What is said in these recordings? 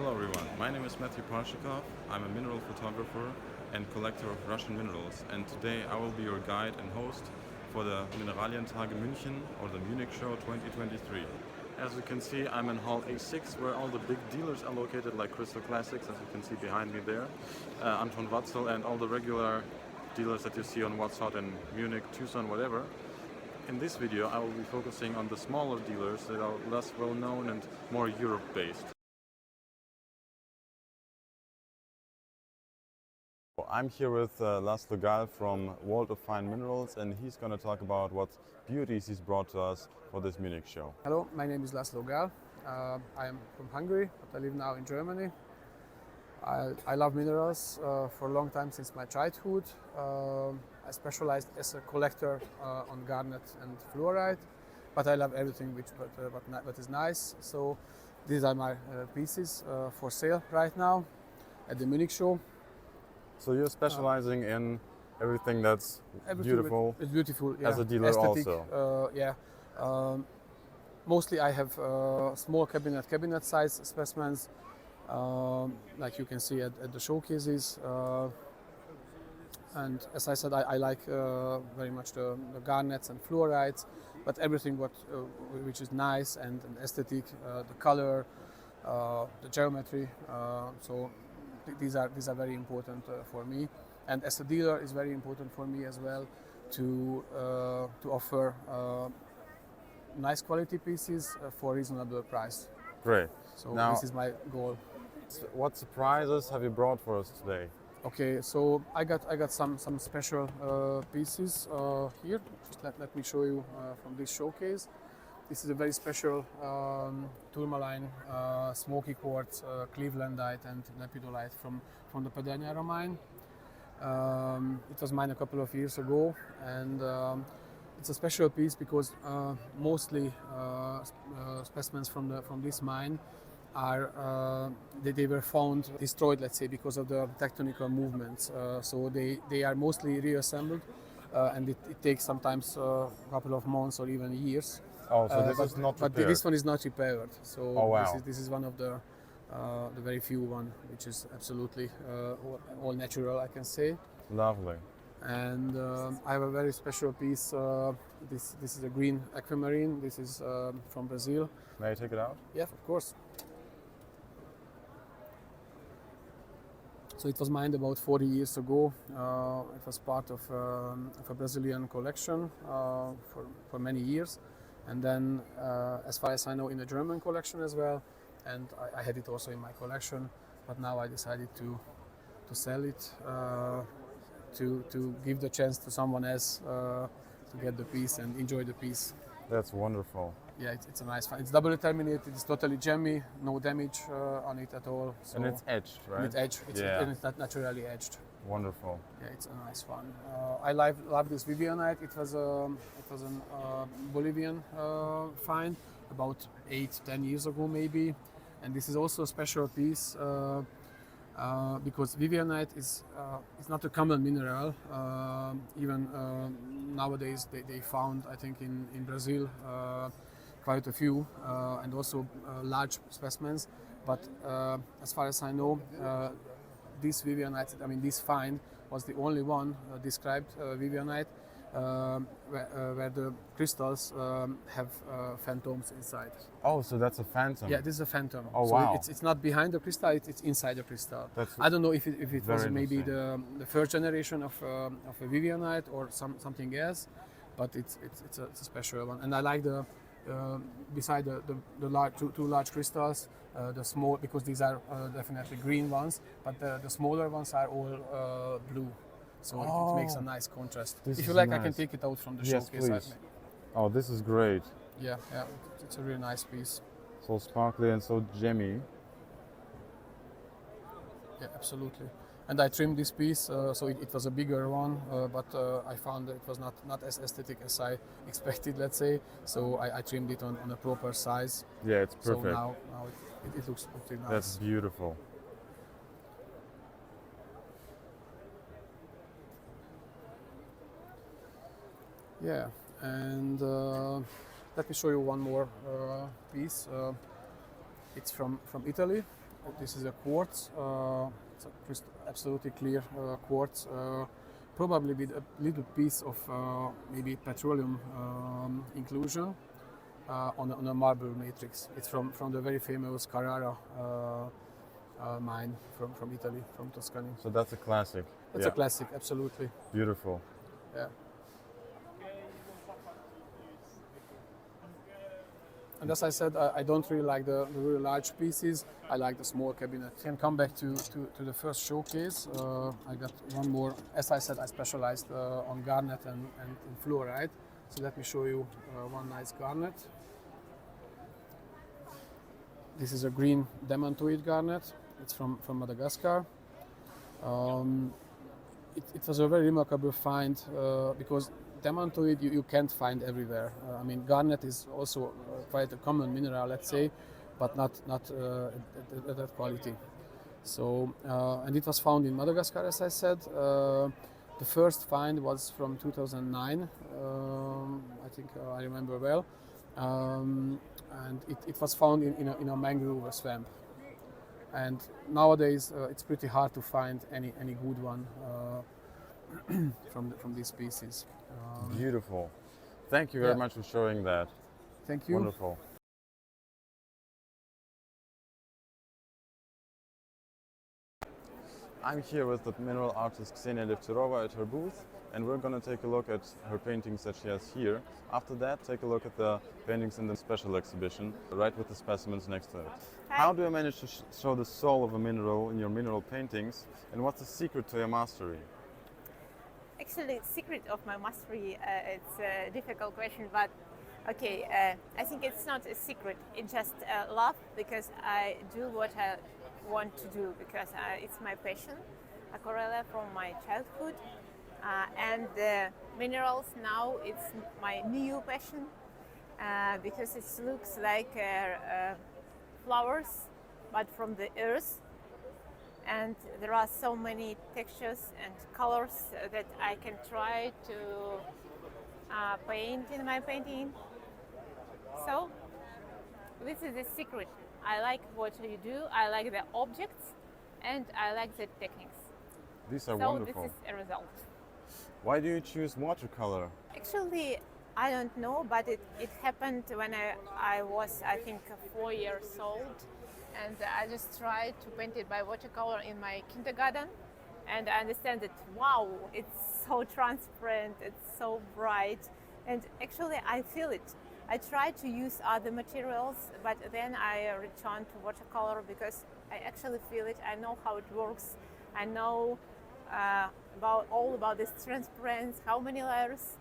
Hello everyone, my name is Parshchikov. I'm a mineral photographer and collector of Russian minerals, and today I will be your guide and host for the Mineralientage München, or the Munich Show 2023. As you can see, I'm in Hall A6, where all the big dealers are located, like Crystal Classics, as you can see behind me there, Anton Watzel, and all the regular dealers that you see on what's hot in Munich, Tucson, whatever. In this video, I will be focusing on the smaller dealers that are less well known and more Europe-based. I'm here with László from World of Fine Minerals, and he's going to talk about what beauties he's brought to us for this Munich show. Hello, my name is László. I am from Hungary, but I live now in Germany. I love minerals for a long time, since my childhood. I specialized as a collector on garnet and fluorite, but I love everything what is nice. So these are my pieces for sale right now at the Munich show. So you're specializing in everything that's beautiful. It's beautiful, yeah. As a dealer, aesthetic, also. Mostly I have small cabinet size specimens, like you can see at the showcases. And as I said, I like very much the garnets and fluorites, but everything which is nice and aesthetic, the color, the geometry. So these are very important for me, and as a dealer, it's very important for me as well to offer nice quality pieces for reasonable price. Great. So now, this is my goal. What surprises have you brought for us today? Okay, so I got some special pieces here. Just let me show you from this showcase. This is a very special tourmaline smoky quartz clevelandite and lepidolite from the Pedernera mine. It was mined a couple of years ago, and it's a special piece because mostly specimens from this mine are they were found destroyed, let's say, because of the tectonical movements. So they are mostly reassembled, and it takes sometimes a couple of months or even years. Oh, so this is not repaired. But this one is not repaired. So oh, wow. this is one of the very few one which is absolutely all natural, I can say. Lovely. And I have a very special piece. This is a green aquamarine. This is from Brazil. May I take it out? Yeah, of course. So it was mined about 40 years ago. It was part of a Brazilian collection for many years. And then, as far as I know, in a German collection as well. And I had it also in my collection, but now I decided to sell it, to give the chance to someone else to get the piece and enjoy the piece. That's wonderful. Yeah, it's a nice find. It's double terminated. It's totally gemmy, no damage on it at all. So and it's edged, right? It's edged. And it's not naturally edged. Wonderful. Yeah, it's a nice one. I love this Vivianite. It was a Bolivian find about 8-10 years ago maybe, and this is also a special piece because Vivianite is not a common mineral. Even nowadays they found, I think, in Brazil quite a few, and also large specimens. But as far as I know, this Vivianite, this find was the only one described Vivianite where the crystals have phantoms inside. Oh, so that's a phantom? Yeah, this is a phantom. Oh, so wow. It's not behind the crystal, it's inside the crystal. I don't know if it was maybe the first generation of a Vivianite or something else, but it's a special one. And I like the beside the two large crystals, the small, because these are definitely green ones, but the smaller ones are all blue. So it makes a nice contrast. If you like, nice. I can take it out from the showcase. Please. Oh, this is great. Yeah, it's a really nice piece. So sparkly and so gemmy. Yeah, absolutely. And I trimmed this piece, so it was a bigger one, but I found that it was not as aesthetic as I expected, let's say. So I trimmed it on a proper size. Yeah, it's perfect. So now it looks pretty nice. That's beautiful. Yeah, and let me show you one more piece. It's from Italy. this is a quartz. It's a absolutely clear quartz, probably with a little piece of maybe petroleum inclusion on a marble matrix. It's from the very famous Carrara mine from Italy, from Tuscany. So that's a classic. It's a classic, absolutely. Beautiful. Yeah. And as I said, I don't really like the really large pieces. I like the small cabinet. Can come back to the first showcase. I got one more. As I said, I specialized on garnet and fluorite. So let me show you one nice garnet. This is a green demantoid garnet. It's from Madagascar. It was a very remarkable find because demantoid you can't find everywhere. I mean, garnet is also quite a common mineral, let's say, but not at that quality. So, and it was found in Madagascar, as I said. The first find was from 2009, I think I remember well, and it was found in a mangrove swamp. And nowadays it's pretty hard to find any good one from these species. Beautiful. Thank you very much for showing that. Thank you. Wonderful. I'm here with the mineral artist Ksenia Levterova at her booth, and we're going to take a look at her paintings that she has here. After that, take a look at the paintings in the special exhibition, right with the specimens next to it. Hi. How do you manage to show the soul of a mineral in your mineral paintings, and what's the secret to your mastery? Actually, the secret of my mastery, it's a difficult question, but okay, I think it's not a secret. It's just love, because I do what I want to do, because it's my passion, aquarella from my childhood, and minerals now it's my new passion, because it looks like flowers, but from the earth. And there are so many textures and colors that I can try to paint in my painting. So this is the secret. I like what you do, I like the objects, and I like the techniques. These are so wonderful. This is a result. Why do you choose watercolor? Actually, I don't know, but it happened when I was, I think, 4 years old. And I just tried to paint it by watercolor in my kindergarten, and I understand that, wow, it's so transparent, it's so bright, and actually I feel it. I try to use other materials, but then I return to watercolor because I actually feel it. I know how it works. I know all about this transparency, how many layers,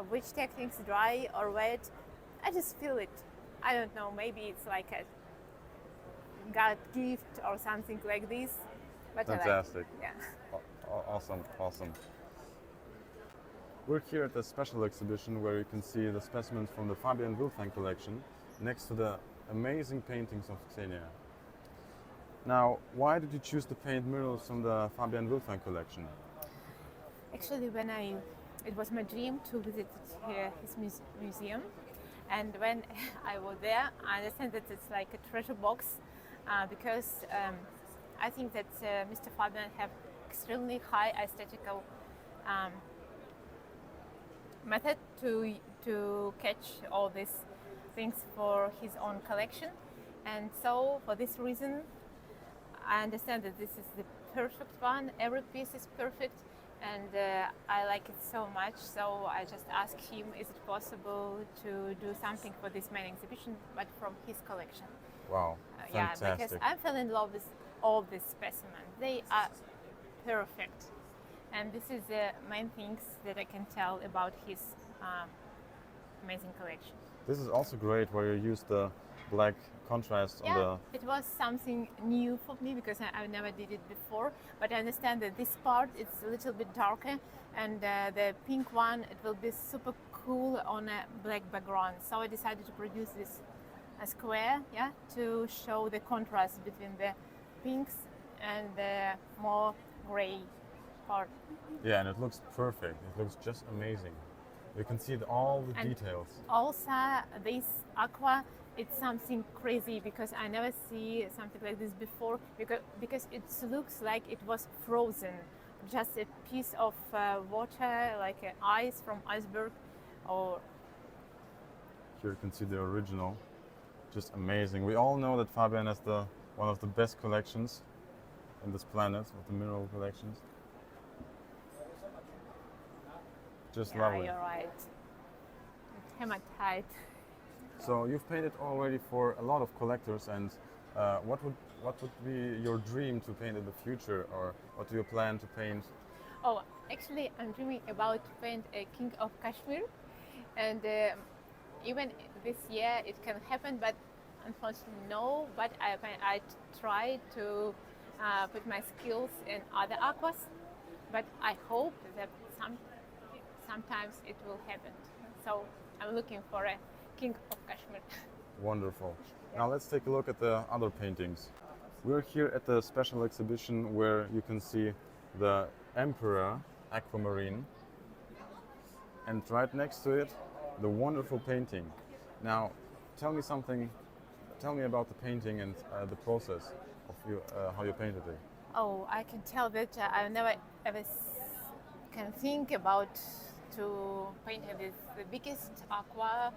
which techniques, dry or wet. I just feel it. I don't know, maybe it's like a God gift or something like this, but Fantastic. I like it. Awesome, awesome. We're here at the special exhibition where you can see the specimens from the Fabian Wilfang collection next to the amazing paintings of Ksenia. Now, why did you choose to paint murals from the Fabian Wilfang collection? Actually, it was my dream to visit his museum, and when I was there, I understand that it's like a treasure box. Because I think that Mr. Fabian have extremely high aesthetical method to catch all these things for his own collection, and so for this reason I understand that this is the perfect one. Every piece is perfect, and I like it so much, so I just asked him, is it possible to do something for this main exhibition, but from his collection. Wow, fantastic. Yeah, because I fell in love with all these specimens. They are perfect. And this is the main things that I can tell about his amazing collection. This is also great where you use the black contrast on the... It was something new for me because I never did it before. But I understand that this part is a little bit darker, and the pink one, it will be super cool on a black background. So I decided to produce this a square, to show the contrast between the pinks and the more gray part. Yeah, and it looks perfect. It looks just amazing. You can see all the And details. Also, this aqua, it's something crazy because I never see something like this before because it looks like it was frozen. Just a piece of water, like ice from iceberg, or Here you can see the original. Just amazing. We all know that Fabian has one of the best collections in this planet, of the mineral collections. Just yeah, lovely. you're right. It's hematite. So you've painted already for a lot of collectors, and what would be your dream to paint in the future, or what do you plan to paint? Oh, actually, I'm dreaming about to paint a King of Kashmir, and even this year it can happen, but unfortunately no. But I try to put my skills in other aquas, but I hope that sometimes it will happen. So I'm looking for a King of Kashmir. Wonderful. Now let's take a look at the other paintings. We're here at the special exhibition where you can see the Emperor Aquamarine, and right next to it, the wonderful painting. Now, tell me about the painting and the process of how you painted it. Oh, I can tell that I never ever can think about to paint this the biggest aqua,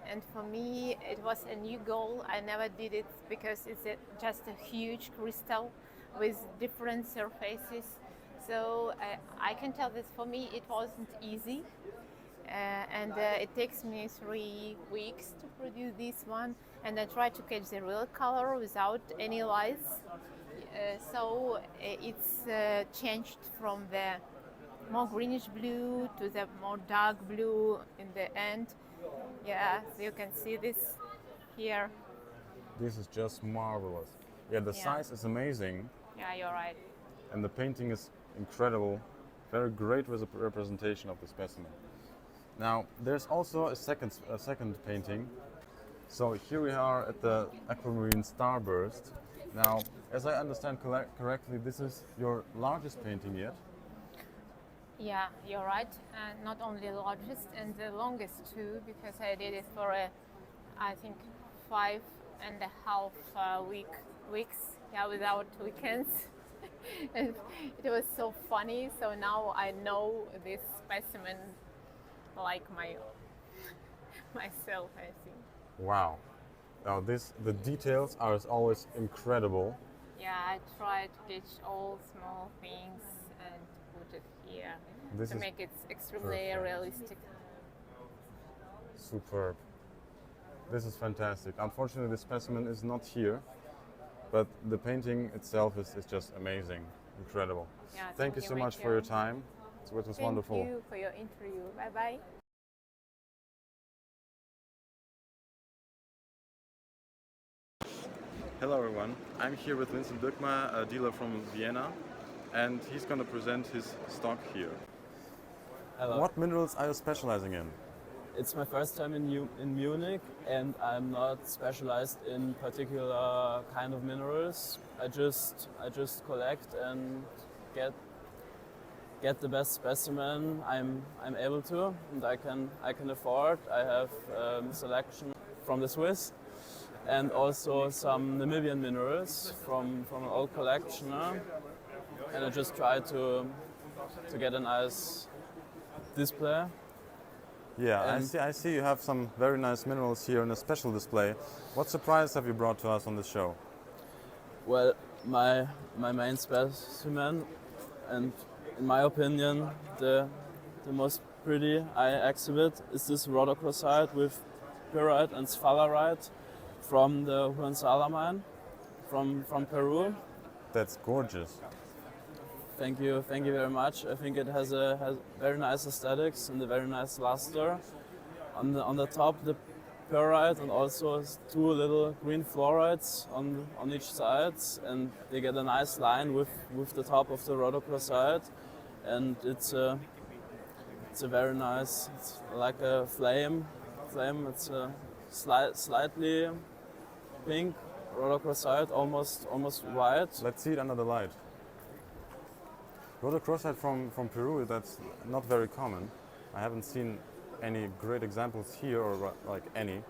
and for me it was a new goal. I never did it because it's just a huge crystal with different surfaces. So I can tell that for me it wasn't easy, and it takes me 3 weeks to produce this one, and I try to catch the real color without any lights. So it's changed from the more greenish blue to the more dark blue in the end. Yeah, so you can see this here. This is just marvelous. Yeah, the size is amazing. Yeah, you're right. And the painting is incredible. Very great representation of the specimen. Now, there's also a second painting. So here we are at the Aquamarine Starburst. Now, as I understand correctly, this is your largest painting yet? Yeah, you're right. Not only the largest and the longest too, because I did it for I think 5.5 weeks. Yeah, without weekends. And it was so funny. So now I know this specimen like myself, I think. Wow. Now the details are as always incredible. Yeah, I try to catch all small things and put it here to make it extremely realistic. Superb. This is fantastic. Unfortunately, the specimen is not here, but the painting itself is just amazing, incredible. Yeah, thank you so much for your time. It was wonderful. Thank you for your interview. Bye-bye. Hello everyone, I'm here with Vincent Birkmayer, a dealer from Vienna, and he's going to present his stock here. Hello. What minerals are you specializing in? It's my first time in Munich, and I'm not specialized in particular kind of minerals. I just collect and get the best specimen I'm able to, and I can afford. I have selection from the Swiss, and also some Namibian minerals from an old collection, and I just try to get a nice display. Yeah, I see you have some very nice minerals here in a special display. What surprise have you brought to us on this show? Well, my main specimen, and in my opinion, the most pretty I exhibit is this rhodochrosite with pyrite and sphalerite from the Huansala mine from Peru. That's gorgeous. Thank you very much. I think it has very nice aesthetics and a very nice luster. On the top, the pyrite, and also 2 little green fluorides on each side, and they get a nice line with the top of the rhodochrosite, and it's a very nice. It's like a flame. It's a slightly pink rhodochrosite, almost white. Let's see it under the light. Rhodochrosite from Peru, that's not very common. I haven't seen any great examples here or like any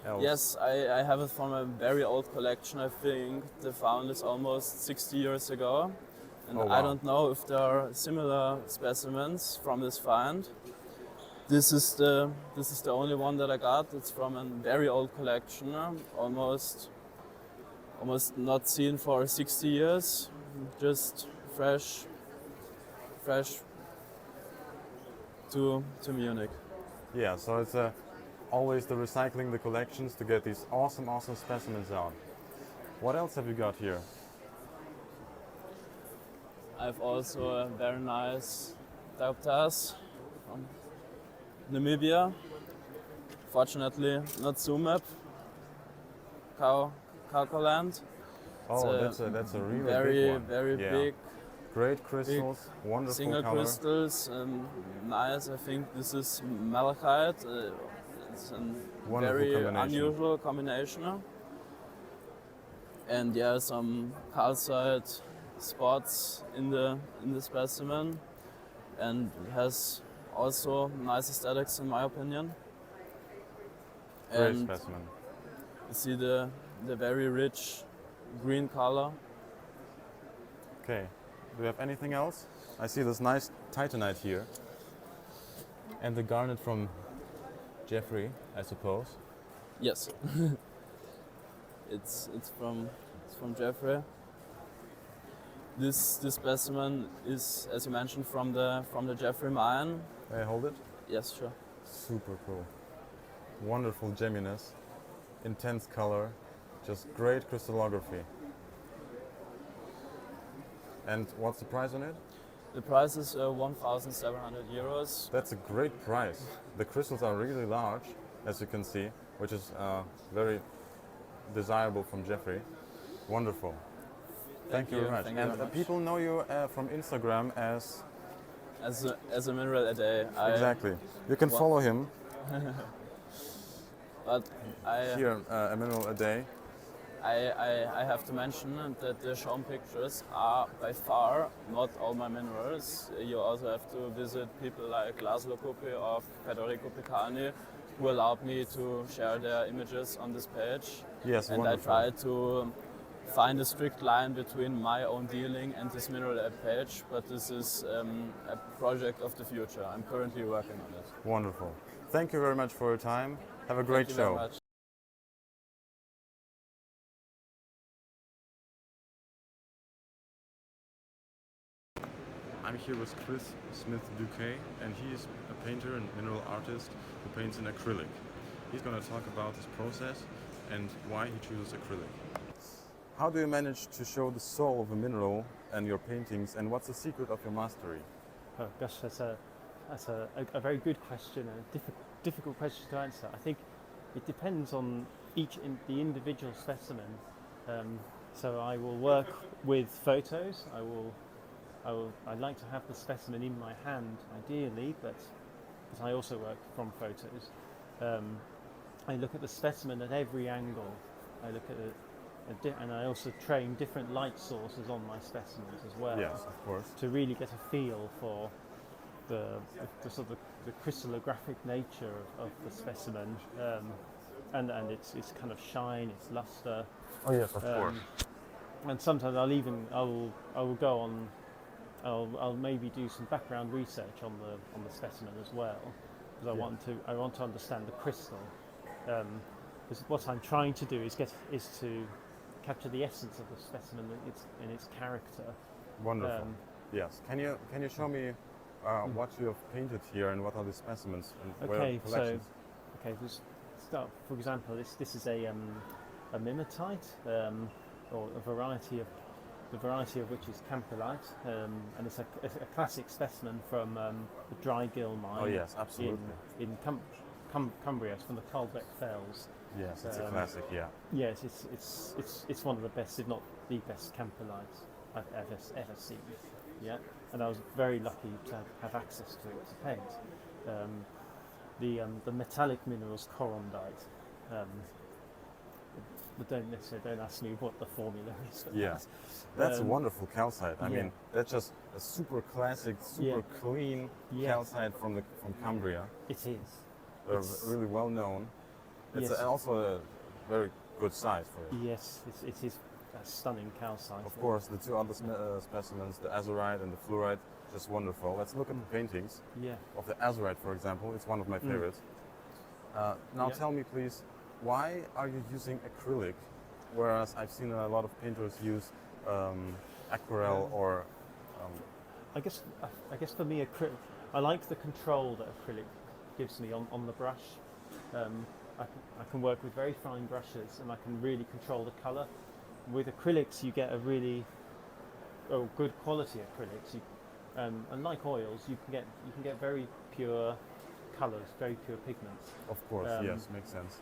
else. Yes, I have it from a very old collection. I think the found is almost 60 years ago. And Oh, wow. I don't know if there are similar specimens from this find. This is the only one that I got. It's from a very old collection, almost not seen for 60 years. Just fresh to Munich. Yeah, so it's always the recycling the collections to get these awesome specimens out. What else have you got here? I've also a very nice dioptase from Namibia. Fortunately, not Sumap, Kaukoland. Oh, that's a really very big one. very Yeah. big Great crystals, wonderful single color. crystals. Nice. I think this is malachite. It's a Wonderful very combination. unusual combination. And yeah, some calcite spots in the specimen, and it has also nice aesthetics in my opinion. Great And specimen. you see the very rich green color. Okay. Do you have anything else? I see this nice titanite here. And the garnet from Jeffrey, I suppose. Yes, it's from Jeffrey. This specimen is, as you mentioned, from the Jeffrey mine. May I hold it? Yes, sure. Super cool. Wonderful gemminess, intense color, just great crystallography. And what's the price on it? The price is 1,700 euros. That's a great price. The crystals are really large, as you can see, which is very desirable from Jeffrey. Wonderful. Thank you very much. Thank you And very much. people know you from Instagram as... As a mineral a day. Exactly. You can follow him But I here, a mineral a day. I have to mention that the shown pictures are by far not all my minerals. You also have to visit people like László or Federico Picani, who allowed me to share their images on this page. Yes, And wonderful. I try to find a strict line between my own dealing and this mineral app page, but this is a project of the future. I'm currently working on it. Wonderful. Thank you very much for your time. Have a great Thank you show. very much. I'm here with Chris Smith-Duque, and he is a painter and mineral artist who paints in acrylic. He's going to talk about his process and why he chooses acrylic. How do you manage to show the soul of a mineral and your paintings, and what's the secret of your mastery? Oh gosh, that's a very good question and a difficult question to answer. I think it depends on the individual specimen. So I will work with photos. I'd like to have the specimen in my hand ideally, but I also work from photos. I look at the specimen at every angle. I look at and I also train different light sources on my specimens as well. Yes, of course. To really get a feel for the sort of the crystallographic nature of the specimen, and its kind of shine, its luster. Oh yes, of course. And sometimes I'll maybe do some background research on the specimen as well, because I want to understand the crystal. Because what I'm trying to do is to capture the essence of the specimen in its character. Wonderful. Yes. Can you show me what you have painted here and what are the specimens and where Okay, collections? just start. For example, this is a mimetite, or the variety of which is campylite, and it's a classic specimen from the Dry Gill mine. Oh yes, absolutely. In Cumbria, it's from the Carlbeck Fells. Yes, it's a classic. Yeah. Yes, it's one of the best, if not the best, campylites I've ever seen. Yeah, and I was very lucky to have access to it to paint. The metallic minerals corundite. don't ask me what the formula is. For Yeah, that. that's a wonderful calcite. I yeah. mean, that's just a super classic, super clean calcite from Cumbria. It is. They're really well known. It's also a very good size for it. Yes, it is a stunning calcite. Of course, the two other specimens, the azurite and the fluorite, just wonderful. Let's look at the paintings of the azurite, for example. It's one of my favorites. Now tell me, please, why are you using acrylic, whereas I've seen a lot of painters use aquarelle or... I guess for me, I like the control that acrylic gives me on the brush. I can work with very fine brushes and I can really control the colour. With acrylics, you get a really good quality acrylics. And like oils, you can get very pure colours, very pure pigments. Of course, yes, makes sense.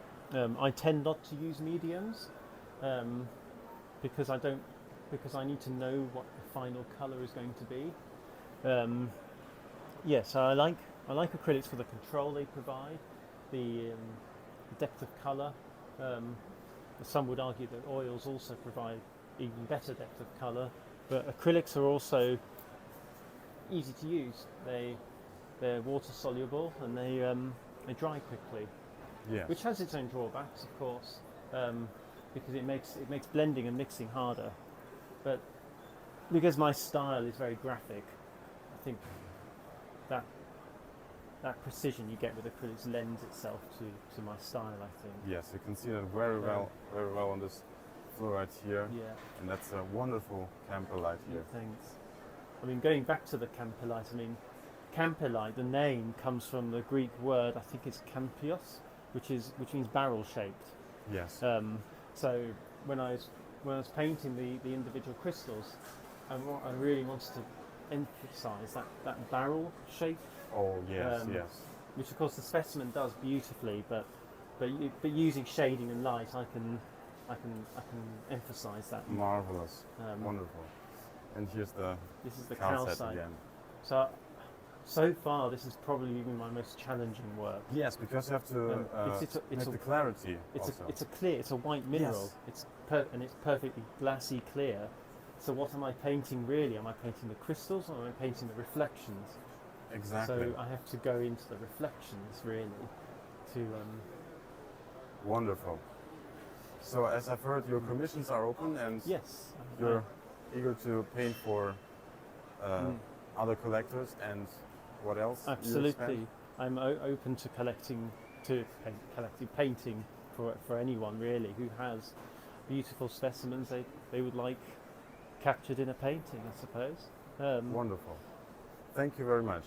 I tend not to use mediums because I need to know what the final colour is going to be. So I like acrylics for the control they provide, the depth of colour. Some would argue that oils also provide even better depth of colour, but acrylics are also easy to use. They're water soluble and they dry quickly, which has its own drawbacks, of course, because it makes blending and mixing harder. But because my style is very graphic, I think that precision you get with acrylics lends itself to my style, I think. Yes, you can see that very well on this fluorite here. Yeah. And that's a wonderful campylite here. Yeah, thanks. I mean, going back to the campylite, campylite, the name comes from the Greek word, I think it's campios, which means barrel shaped. Yes. So when I was painting the individual crystals, I really wanted to emphasise that barrel shape. Oh yes, yes. Which of course the specimen does beautifully, but using shading and light, I can emphasise that. Marvelous, wonderful. And this is the calcite again. So far, this is probably been my most challenging work. Yes, because you have to make the clarity. It's a white mineral. Yes. It's perfectly glassy clear. So what am I painting really? Am I painting the crystals or am I painting the reflections? Exactly. So I have to go into the reflections really to. Wonderful. So as I've heard, your commissions are open and yes, you're eager to paint for other collectors and what else? Absolutely. I'm open to painting for anyone really who has beautiful specimens they would like captured in a painting, I suppose. Wonderful. Thank you very much.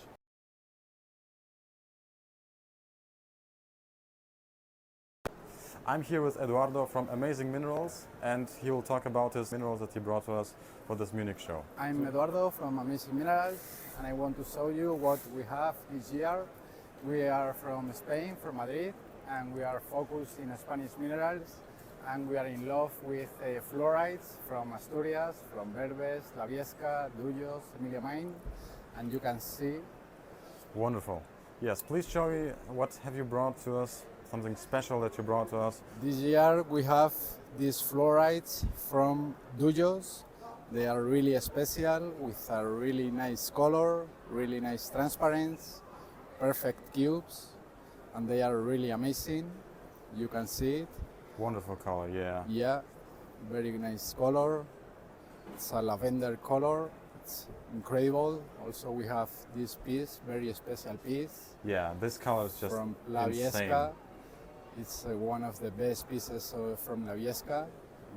I'm here with Eduardo from Amazing Minerals, and he will talk about his minerals that he brought to us for this Munich show. I'm Eduardo from Amazing Minerals, and I want to show you what we have this year. We are from Spain, from Madrid, and we are focused in Spanish minerals, and we are in love with fluorites from Asturias, from Berbes, La Viesca, Duyos, Emilia Mine, and you can see. Wonderful. Yes, please show me what have you brought to us, something special that you brought to us. This year we have these fluorites from Duyos. They are really special with a really nice color, really nice transparency, perfect cubes, and they are really amazing. You can see it. Wonderful color, yeah. Yeah, very nice color. It's a lavender color. It's incredible. Also, we have this piece, very special piece. Yeah, this color is just from La insane. Viesca. It's one of the best pieces from La Viesca.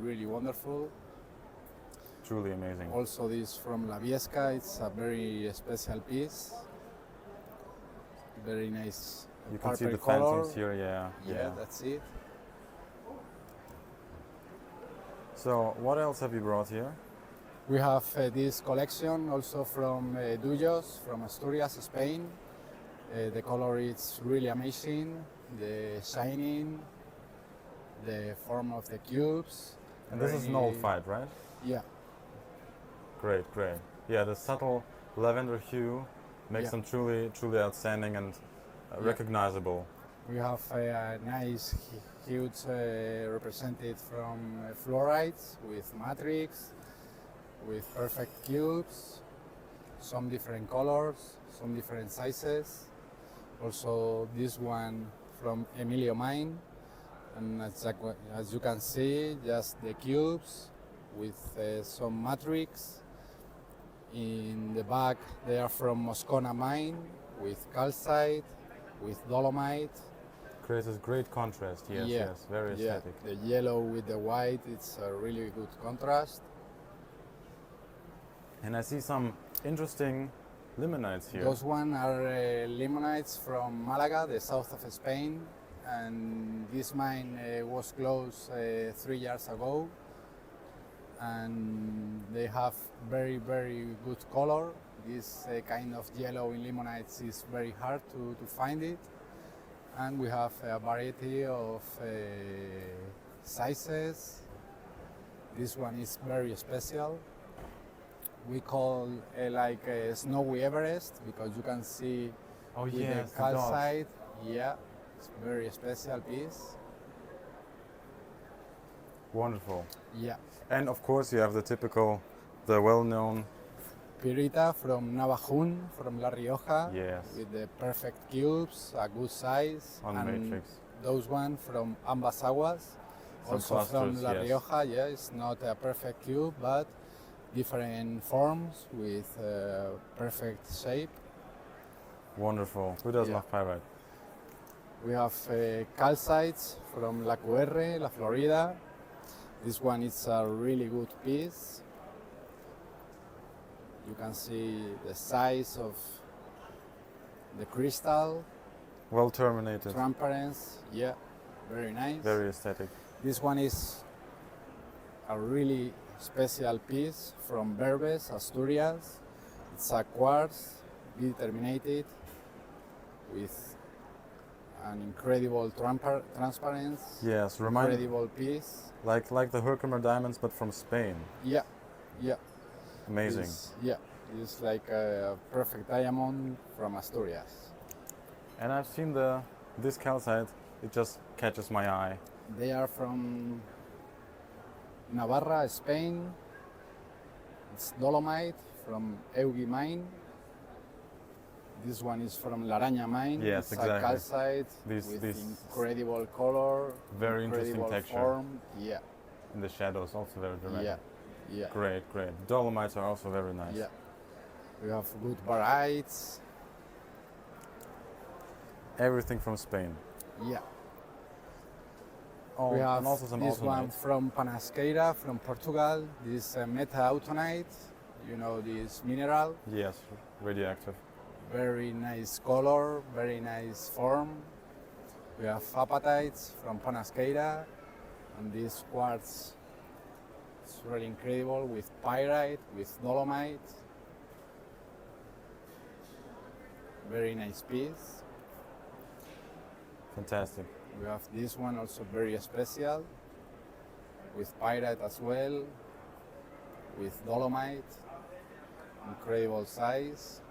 Really wonderful. Truly amazing. Also, this from La Viesca. It's a very special piece. Very nice. You can see the color. phantoms here, yeah. Yeah, that's it. So, what else have you brought here? We have this collection also from Duyos, from Asturias, Spain. The color is really amazing. The shining, the form of the cubes. And this is nullified, right? Yeah. Great, great. Yeah, the subtle lavender hue makes them truly outstanding and recognizable. We have a nice, huge represented from fluorides with matrix, with perfect cubes, some different colors, some different sizes. Also this one from Emilio mine, and as you can see, just the cubes with some matrix. In the back they are from Moscona mine with calcite, with dolomite. Creates a great contrast, yes, Yeah, yes, very yeah. aesthetic. The yellow with the white, it's a really good contrast. And I see some interesting limonites here. Those one are limonites from Malaga, the south of Spain, and this mine was closed 3 years ago, and they have very, very good color. This kind of yellow in limonites is very hard to find it, and we have a variety of sizes. This one is very special. We call like a snowy Everest because you can see Oh with yes, the the dots. calcite. Yeah, it's a very special piece. Wonderful. Yeah. And of course you have the typical, the well-known, Pirita from Navajún, from La Rioja, yes, with the perfect cubes, a good size. on and matrix. those one from Ambas Aguas, Some also from clusters, La yes. Rioja. Yeah, it's not a perfect cube, but different forms with perfect shape. Wonderful. Who doesn't Yeah. love pyrite? We have calcites from La QR, La Florida. This one is a really good piece. You can see the size of the crystal, Well terminated, transparency. Yeah, very nice. very aesthetic. This one is a really special piece from Berbes, Asturias. It's a quartz, determinated, with an incredible transparency. Yes, Incredible piece. like the Herkimer diamonds, but from Spain. Yeah, yeah. Amazing. It's like a perfect diamond from Asturias. And I've seen this calcite. It just catches my eye. They are from Navarra, Spain. It's dolomite from Eugi mine. This one is from La Araña mine. Yes, it's exactly. a calcite with These incredible color, very interesting incredible texture. form. Yeah, in the shadows, also very dramatic. yeah, yeah. Great, great. Dolomites are also very nice. Yeah. We have good barytes. Everything from Spain. Yeah. Oh, We have and also some this one autunite. from Panasqueira, from Portugal. This meta-autunite, you know, this mineral. Yes, radioactive. Very nice color, very nice form. We have apatites from Panasqueira, and this quartz is really incredible with pyrite, with dolomite. Very nice piece. Fantastic. We have this one also very special, with pyrite as well, with dolomite, incredible size,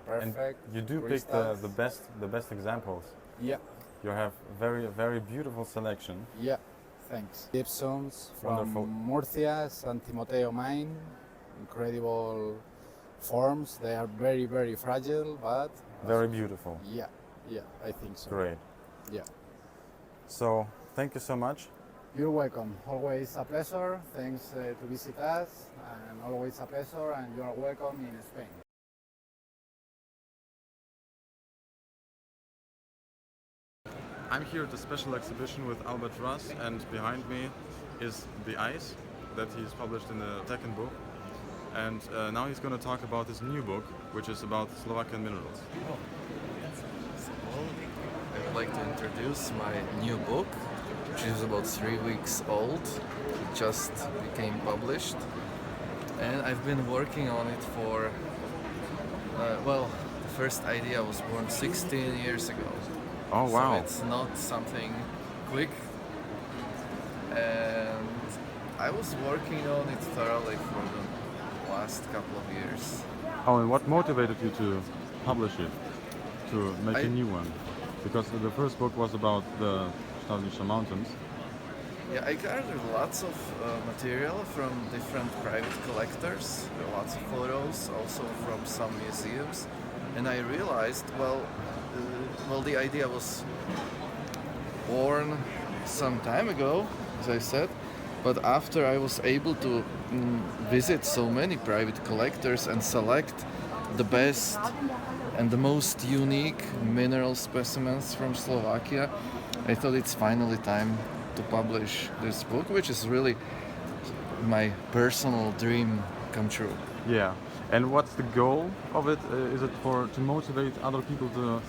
perfect. And you do pick crystals. the best examples. Yeah, You have very beautiful selection. yeah, thanks. Gypsums from Wonderful. Murcia, San Timoteo mine, incredible forms. They are very fragile, but Very beautiful. yeah, I think so. Great. Yeah. So, thank you so much. You're welcome. Always a pleasure. Thanks to visit us, and always a pleasure. And you are welcome in Spain. I'm here at the special exhibition with Albert Russ, and behind me is The Ice that he's published in the second book. And now he's going to talk about his new book, which is about Slovakian minerals. Well, I would like to introduce my new book, which is about 3 weeks old. It just became published, and I've been working on it for, well, the first idea was born 16 years ago. Oh wow! So it's not something quick, and I was working on it thoroughly for the last couple of years. Oh, and what motivated you to publish it, to make a I- new one? Because the first book was about the Staudinische Mountains. Yeah, I gathered lots of material from different private collectors, lots of photos, also from some museums, and I realized, well, the idea was born some time ago, as I said, but after I was able to visit so many private collectors and select the best and the most unique mineral specimens from Slovakia, I thought it's finally time to publish this book, which is really my personal dream come true. Yeah. And what's the goal of it? Is it to motivate other people to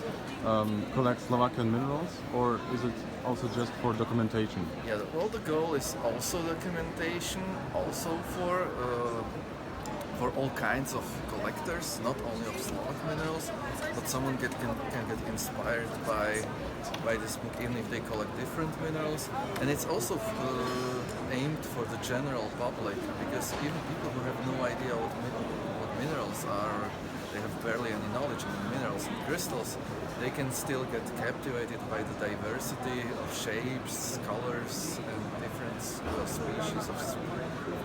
collect Slovakian minerals, or is it also just for documentation? Yeah, well, the goal is also documentation, also for all kinds of collectors, not only of Slovak minerals, but someone can get inspired by this book even if they collect different minerals. And it's also aimed for the general public, because even people who have no idea what minerals are, they have barely any knowledge of minerals and crystals, they can still get captivated by the diversity of shapes, colors and different species of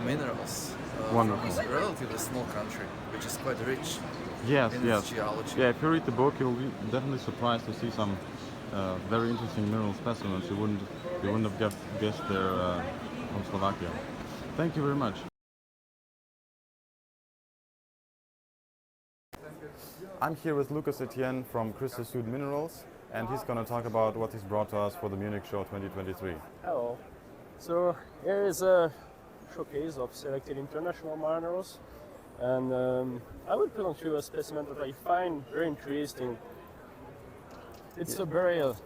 minerals from a relatively small country, which is quite rich in its geology. Yeah, if you read the book, you'll be definitely surprised to see some very interesting mineral specimens you wouldn't have guessed they're from Slovakia. Thank you very much. I'm here with Etienne from Cristosud Minerals, and he's going to talk about what he's brought to us for the Munich Show 2023. Hello. So here is a showcase of selected international minerals, and I will present you a specimen that I find very interesting. It's a burial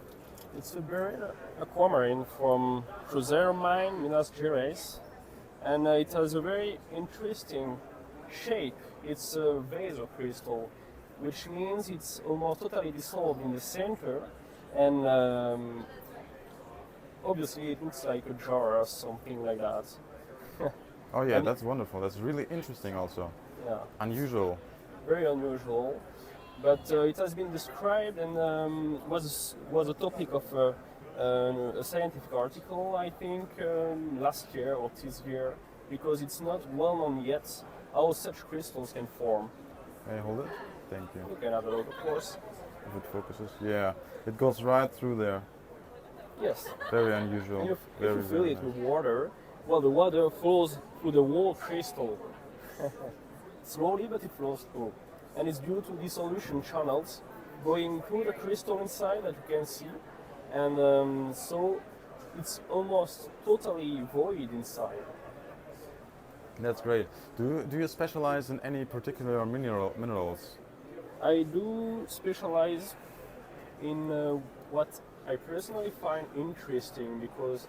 aquamarine from Cruzeiro mine, Minas Gerais, and it has a very interesting shape. It's a vasocrystal, which means it's almost totally dissolved in the center, and obviously it looks like a jar or something like that. Oh yeah, that's wonderful. That's really interesting also. Yeah. Unusual. Very unusual, but it has been described and was a topic of a scientific article, I think, last year or this year, because it's not well known yet how such crystals can form. May I hold it? Thank you. You can have a look, of course. If it focuses, yeah, it goes right through there. Yes. Very unusual. And if very, you fill very it nice. with water, well, the water flows through the whole crystal. Slowly, but it flows through. And it's due to dissolution channels going through the crystal inside that you can see. And so it's almost totally void inside. That's great. Do you specialize in any particular minerals? I do specialize in what I personally find interesting, because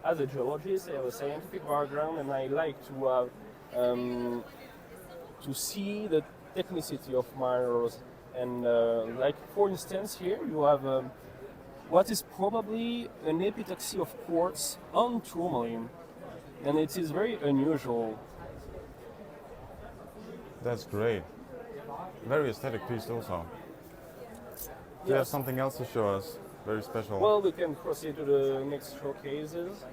as a geologist I have a scientific background and I like to have to see the technicity of minerals. And like for instance here you have what is probably an epitaxy of quartz on tourmaline, and it is very unusual. That's great. Very aesthetic piece also. Do you have something else to show us? Very special. Well, we can proceed to the next showcases.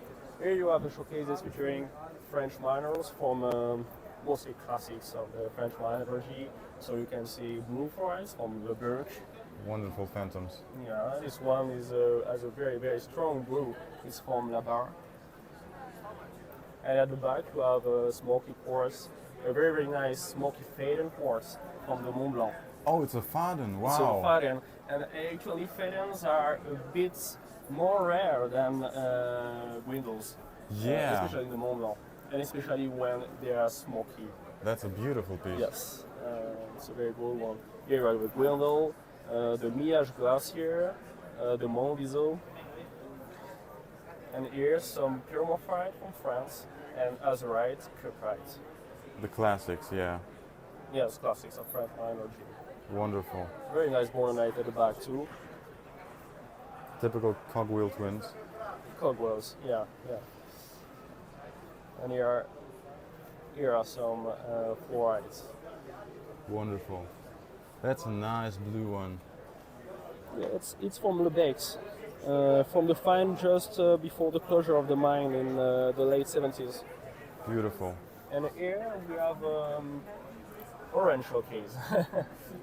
Here you have the showcases featuring French minerals from mostly classics of the French mineralogy. So you can see blue fluorides from the Birch. Wonderful phantoms. Yeah, this one is has a very, very strong blue. It's from Bejar. And at the back you have a smoky quartz, a very, very nice smoky faden quartz from the Mont Blanc. Oh, it's a faden. Wow. It's a faden, and actually fadens are a bit more rare than gwindles. Yeah. Especially in the Mont Blanc, and especially when they are smoky. That's a beautiful piece. Yes, it's a very good one. Here you have the gwindle, the Miage Glacier, the Mont Viso, and here some pyromorphite from France and azurite, cuprite. The classics, yeah. Yes, classics of French mineralogy. Wonderful. Very nice bornite at the back too. Typical cogwheel twins. Cogwells, yeah. And here are some fluorides. Wonderful. That's a nice blue one. It's from Lebex, from the find just before the closure of the mine in the late 70s. Beautiful. And here we have orange showcase,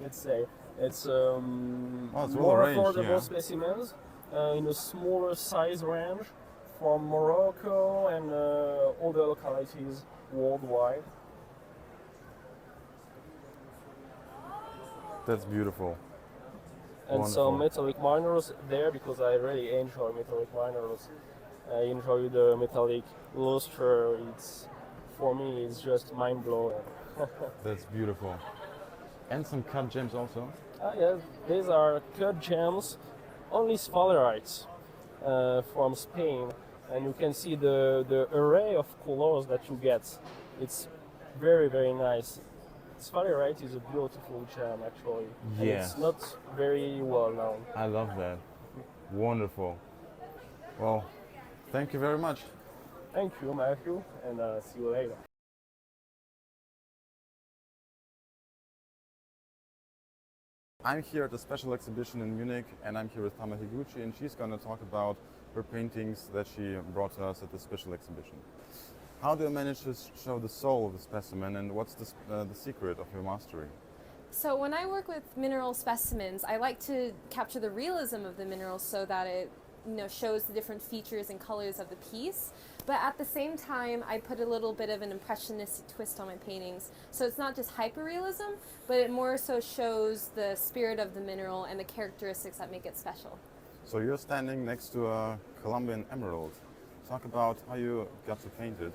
let's say. It's it's all more orange, affordable yeah. specimens in a smaller size range from Morocco and other localities worldwide. That's beautiful. And Wonderful. some metallic minerals there because I really enjoy metallic minerals. I enjoy the metallic luster. It's, for me, it's just mind blowing. That's beautiful. And some cut gems also. Yeah, these are cut gems, only sphalerites from Spain, and you can see the array of colors that you get. It's very, very nice. Sphalerite is a beautiful gem, actually. And Yes. it's not very well known. I love that. Wonderful. Well, thank you very much. Thank you, Matthew, and see you later. I'm here at the special exhibition in Munich, and I'm here with Tama Higuchi, and she's going to talk about her paintings that she brought to us at the special exhibition. How do you manage to show the soul of the specimen, and what's the secret of your mastery? So when I work with mineral specimens, I like to capture the realism of the minerals so that it shows the different features and colors of the piece. But at the same time, I put a little bit of an impressionistic twist on my paintings. So it's not just hyperrealism, but it more so shows the spirit of the mineral and the characteristics that make it special. So you're standing next to a Colombian emerald. Talk about how you got to paint it.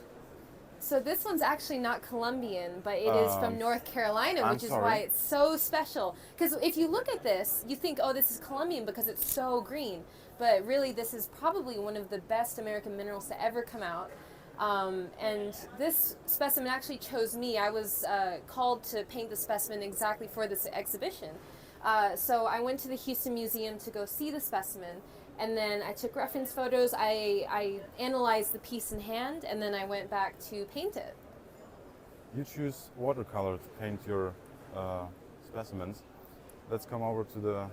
So this one's actually not Colombian, but it is from North Carolina, I'm which is sorry. why it's so special. Because if you look at this, you think, oh, this is Colombian because it's so green. But really, this is probably one of the best American minerals to ever come out. And this specimen actually chose me. I was called to paint the specimen exactly for this exhibition. So I went to the Houston Museum to go see the specimen. And then I took reference photos, I analyzed the piece in hand, and then I went back to paint it. You choose watercolor to paint your specimens. Let's come over to the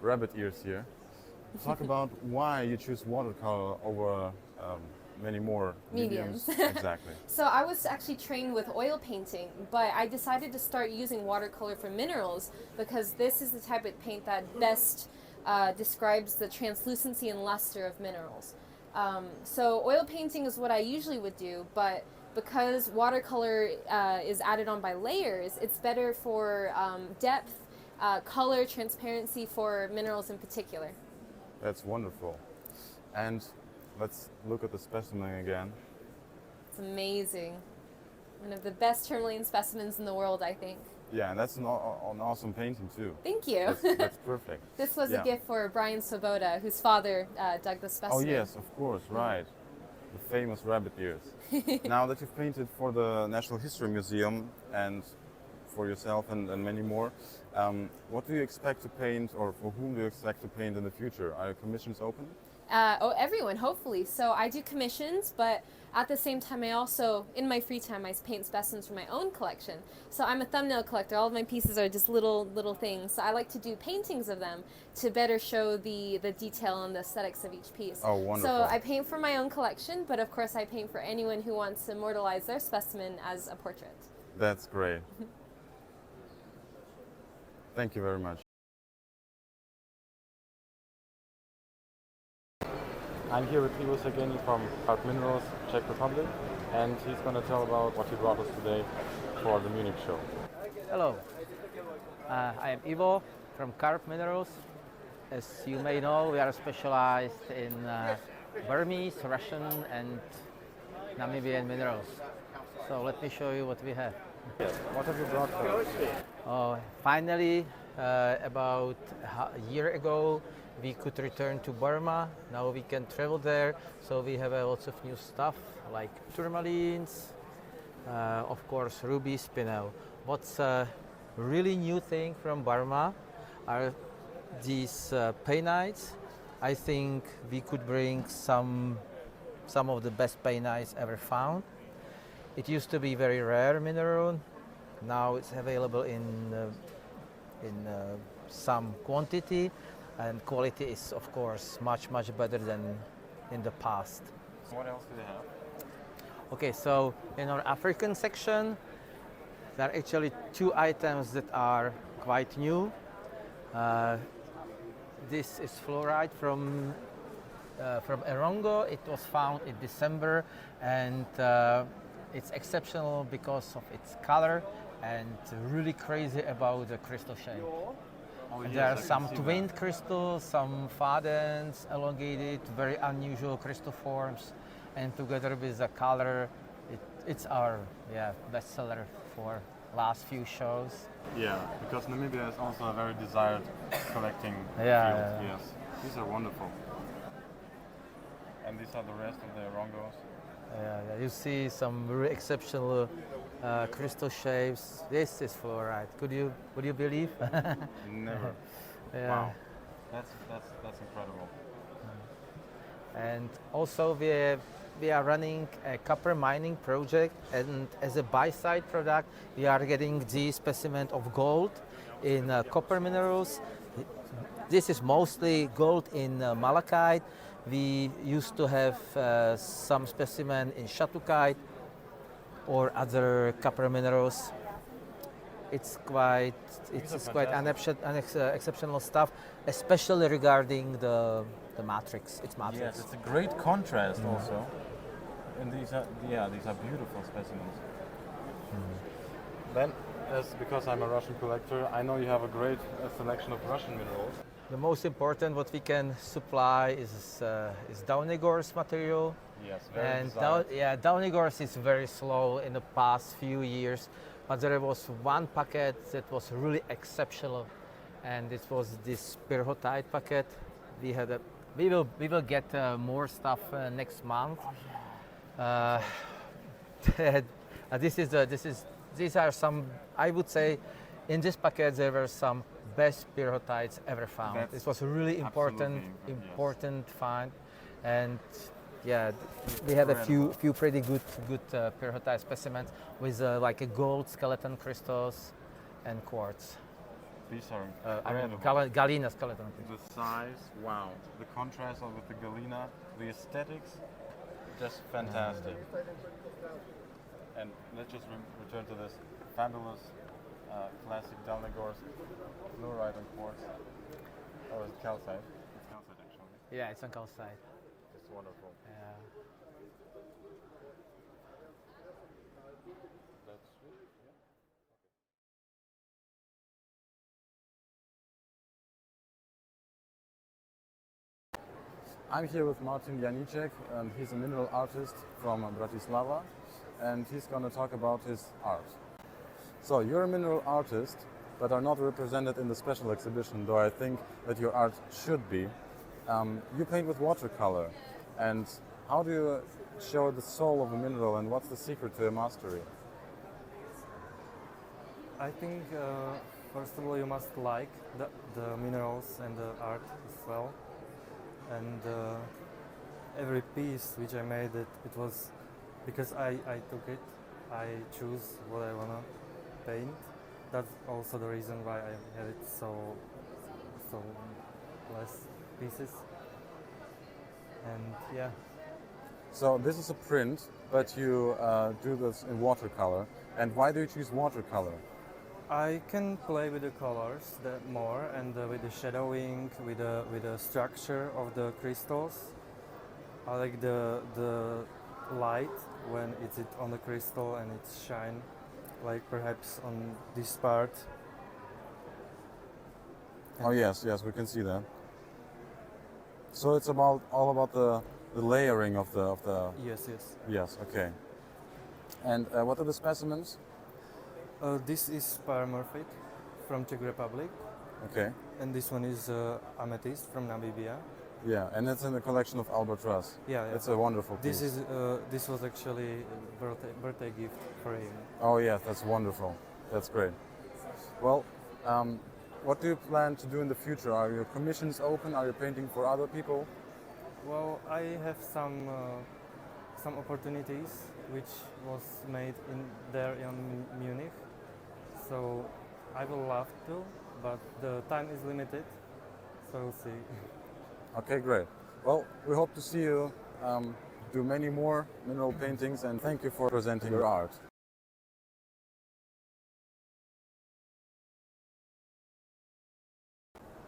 rabbit ears here. Talk about why you choose watercolor over many more mediums. Exactly. So I was actually trained with oil painting, but I decided to start using watercolor for minerals because this is the type of paint that best describes the translucency and luster of minerals. So oil painting is what I usually would do, but because watercolor is added on by layers, it's better for depth, color, transparency for minerals in particular. That's wonderful. And let's look at the specimen again. It's amazing. One of the best tourmaline specimens in the world, I think. Yeah, and that's an awesome painting too. Thank you. That's perfect. This was Yeah. a gift for Brian Svoboda, whose father dug the Oh specimen. yes, of course, right. The famous rabbit ears. Now that you've painted for the Natural History Museum and for yourself and many more, what do you expect to paint, or for whom do you expect to paint in the future? Are your commissions open? Everyone, hopefully. So I do commissions, but at the same time, I also, in my free time, I paint specimens for my own collection. So I'm a thumbnail collector. All of my pieces are just little things. So I like to do paintings of them to better show the detail and the aesthetics of each piece. Oh, wonderful. So I paint for my own collection, but of course I paint for anyone who wants to immortalize their specimen as a portrait. That's great. Thank you very much. I'm here with Ivo Szegény from Fud Minerals, Czech Republic, and he's going to tell about what he brought us today for the Munich Show. Hello, I am Ivo from KARP Minerals. As you may know, we are specialized in Burmese, Russian and Namibian minerals. So let me show you what we have. Yes. What have you brought for us? Finally, about a year ago, we could return to Burma. Now we can travel there, so we have lots of new stuff like tourmalines, of course ruby spinel. What's a really new thing from Burma are these painites. I think we could bring some of the best painites ever found. It used to be very rare mineral. Now it's available in some quantity, and quality is of course much better than in the past. So what else do they have? Okay, so in our African section, there are actually two items that are quite new. This is fluorite from Erongo. It was found in December, and it's exceptional because of its color and really crazy about the crystal shape. Oh, And yes, there I are can some see twinned that. crystals, some fadens, elongated, very unusual crystal forms, and together with the color, it's our bestseller for last few shows. Yeah, because Namibia is also a very desired collecting Yeah, field. yeah. Yes, these are wonderful. And these are the rest of the Rongos. Yeah, you see some really exceptional crystal shapes. This is fluorite. Would you believe? Never. Yeah. Wow, that's incredible. And also we are running a copper mining project, and as a by-side product we are getting the specimen of gold in copper minerals. This is mostly gold in malachite. We used to have some specimen in shatukite or other copper minerals. It's quite exceptional stuff, especially regarding the matrix. It's matrix. Yes, it's a great contrast also. And these are beautiful specimens. Then, because I'm a Russian collector, I know you have a great selection of Russian minerals. The most important what we can supply is Daunigor's material. Yes, very And desired. Daunigor's is very slow in the past few years, but there was one packet that was really exceptional, and it was this pyrrhotite packet. We will get more stuff next month. These are some, I would say, in this packet there were some best pyrrhotites ever found. This was a really important find, and yeah, we had a few pretty good pyrrhotite specimens with like a gold skeleton crystals and quartz. These are incredible. Galena skeleton. The size, wow. The contrast with the Galena, the aesthetics, just fantastic. And let's just return to this fabulous classic Daunigor's fluorite and quartz. Or is it calcite? It's calcite actually. Yeah, it's on calcite. It's wonderful. Yeah. That's true. Yeah. I'm here with Martin Janíček, and he's a mineral artist from Bratislava, and he's going to talk about his art. So you're a mineral artist, but are not represented in the special exhibition, though I think that your art should be. You paint with watercolor, and how do you show the soul of a mineral, and what's the secret to your mastery? I think first of all you must like the minerals and the art as well. And every piece which I made, it was because I took it, I choose what I wanna paint. That's also the reason why I have it so less pieces. And yeah. So this is a print, but you do this in watercolor. And why do you choose watercolor? I can play with the colors more, and with the shadowing, with the structure of the crystals. I like the light when it's on the crystal and it shine, like perhaps on this part. Oh yes, we can see that. So it's all about the layering of the. Yes. Yes. Okay. And what are the specimens? This is paramorphite from Czech Republic. Okay. And this one is amethyst from Namibia. Yeah, and it's in the collection of Albert Russ. Yeah. It's a wonderful piece. This was actually a birthday gift for him. Oh yeah, that's wonderful. That's great. Well, what do you plan to do in the future? Are your commissions open? Are you painting for other people? Well, I have some opportunities which was made there in Munich. So I will love to, but the time is limited. So we'll see. Okay, great. Well, we hope to see you do many more mineral paintings, and thank you for presenting your art.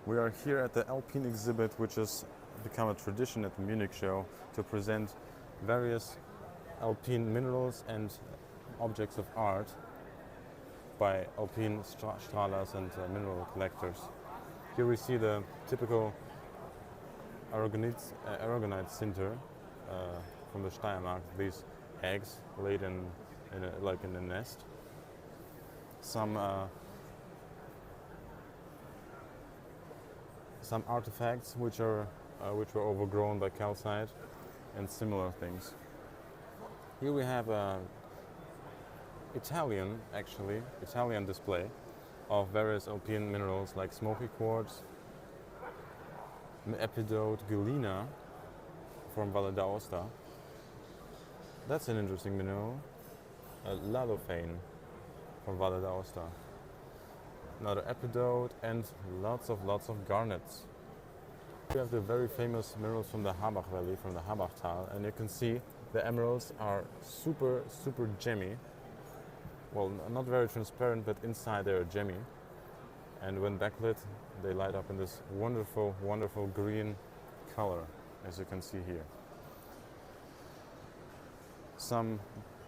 We are here at the Alpine Exhibit, which has become a tradition at the Munich Show to present various Alpine minerals and objects of art by Alpine strahlers and mineral collectors. Here we see the typical aragonite sinter from the Steiermark, these eggs laid in a nest. Some artifacts which were overgrown by calcite and similar things. Here we have a Italian display of various Alpine minerals like smoky quartz, epidote galena from Valle d'Aosta. That's an interesting mineral. Lalofane from Valle d'Aosta. Another epidote and lots of garnets. We have the very famous minerals from the Habach Valley, from the Habachtal, and you can see the emeralds are super gemmy. Well, not very transparent, but inside they are gemmy. And when backlit, they light up in this wonderful green color, as you can see here. Some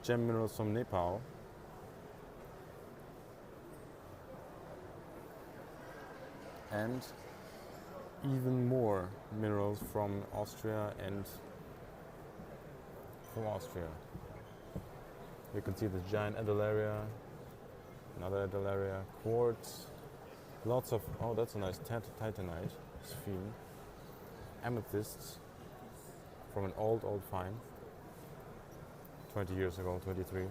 gem minerals from Nepal. And even more minerals from Austria You can see the giant adelaria, another adelaria, quartz, lots of, oh, that's a nice titanite, sphene, amethysts from an old find, 20 years ago, 23,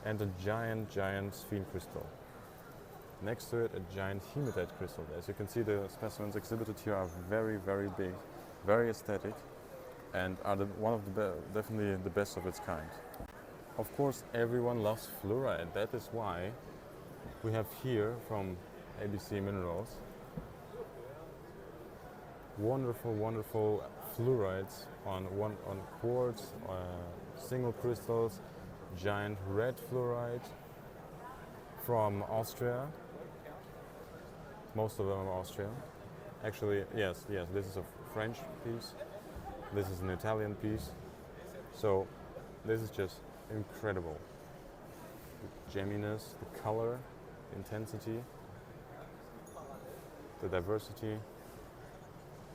and a giant sphene crystal. Next to it, a giant hematite crystal. As you can see, the specimens exhibited here are very big, very aesthetic, and are definitely the best of its kind. Of course, everyone loves fluorite. That is why we have here from ABC Minerals wonderful fluorides on quartz, single crystals, giant red fluorite from Austria. Most of them are Austrian. Actually, yes, this is a French piece. This is an Italian piece. So this is just incredible. The gemminess, the color, the intensity, the diversity,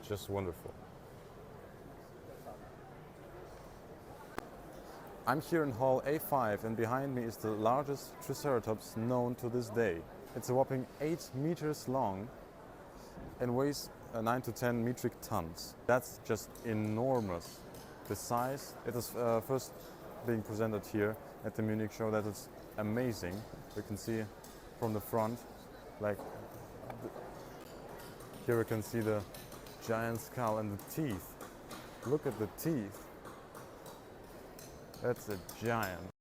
just wonderful. I'm here in Hall A5, and behind me is the largest Triceratops known to this day. It's a whopping 8 meters long and weighs 9 to 10 metric tons. That's just enormous. The size, it is first being presented here at the Munich Show. That is amazing. We can see from the front, here we can see the giant skull and the teeth. Look at the teeth. That's a giant.